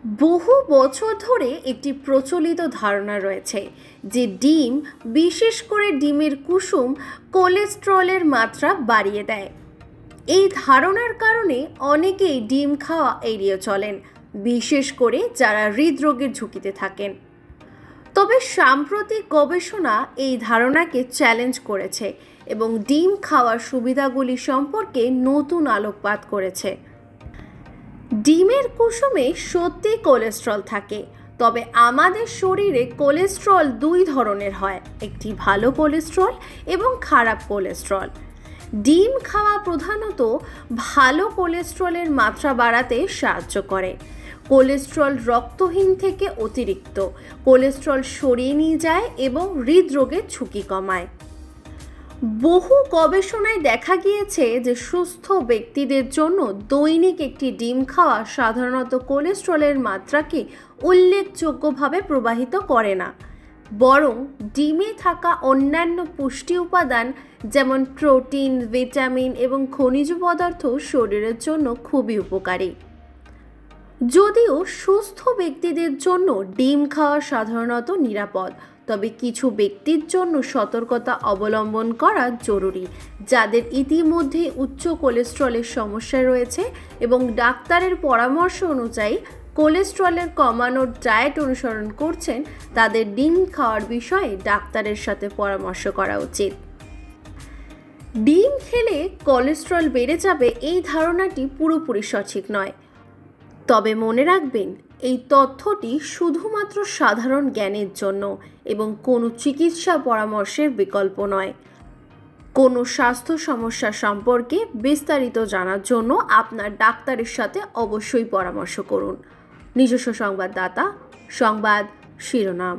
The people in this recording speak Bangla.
বহু বছর ধরে একটি প্রচলিত ধারণা রয়েছে যে ডিম, বিশেষ করে ডিমের কুসুম, কোলেস্টেরলের মাত্রা বাড়িয়ে দেয়। এই ধারণার কারণে অনেকেই ডিম খাওয়া এড়িয়ে চলেন, বিশেষ করে যারা হৃদরোগের ঝুঁকিতে থাকেন। তবে সাম্প্রতিক গবেষণা এই ধারণাকে চ্যালেঞ্জ করেছে এবং ডিম খাওয়ার সুবিধাগুলি সম্পর্কে নতুন আলোকপাত করেছে। ডিমের কুসুমে সত্যি কোলেস্টেরল থাকে, তবে আমাদের শরীরে কোলেস্টেরল দুই ধরনের হয়, একটি ভালো কোলেস্টেরল এবং খারাপ কোলেস্টেরল। ডিম খাওয়া প্রধানত ভালো কোলেস্টেরলের মাত্রা বাড়াতে সাহায্য করে। কোলেস্টেরল রক্তহীন থেকে অতিরিক্ত কোলেস্টেরল সরিয়ে নিয়ে যায় এবং হৃদরোগের ঝুঁকি কমায়। বহু গবেষণায় দেখা গিয়েছে যে সুস্থ ব্যক্তিদের জন্য দৈনিক একটি ডিম খাওয়া সাধারণত কোলেস্টেরলের মাত্রাকে উল্লেখযোগ্যভাবে প্রভাবিত করে না, বরং ডিমে থাকা অন্যান্য পুষ্টি উপাদান যেমন প্রোটিন, ভিটামিন এবং খনিজ পদার্থ শরীরের জন্য খুবই উপকারী। যদিও সুস্থ ব্যক্তিদের জন্য ডিম খাওয়া সাধারণত নিরাপদ, তবে কিছু ব্যক্তির জন্য সতর্কতা অবলম্বন করা জরুরি, যাদের ইতিমধ্যে উচ্চ কোলেস্টেরলের সমস্যা রয়েছে এবং ডাক্তারের পরামর্শ অনুযায়ী কোলেস্টেরলের কমানোর ডায়েট অনুসরণ করছেন। তাদের ডিম খাওয়ার বিষয়ে ডাক্তারের সাথে পরামর্শ করা উচিত। ডিম খেলে কোলেস্টেরল বেড়ে যাবে, এই ধারণাটি পুরোপুরি সঠিক নয়। তবে মনে রাখবেন, এই তথ্যটি শুধুমাত্র সাধারণ জ্ঞানের জন্য এবং কোনো চিকিৎসা পরামর্শের বিকল্প নয়। কোনো স্বাস্থ্য সমস্যা সম্পর্কে বিস্তারিত জানার জন্য আপনার ডাক্তারের সাথে অবশ্যই পরামর্শ করুন। নিজস্ব সংবাদদাতা, সংবাদ শিরোনাম।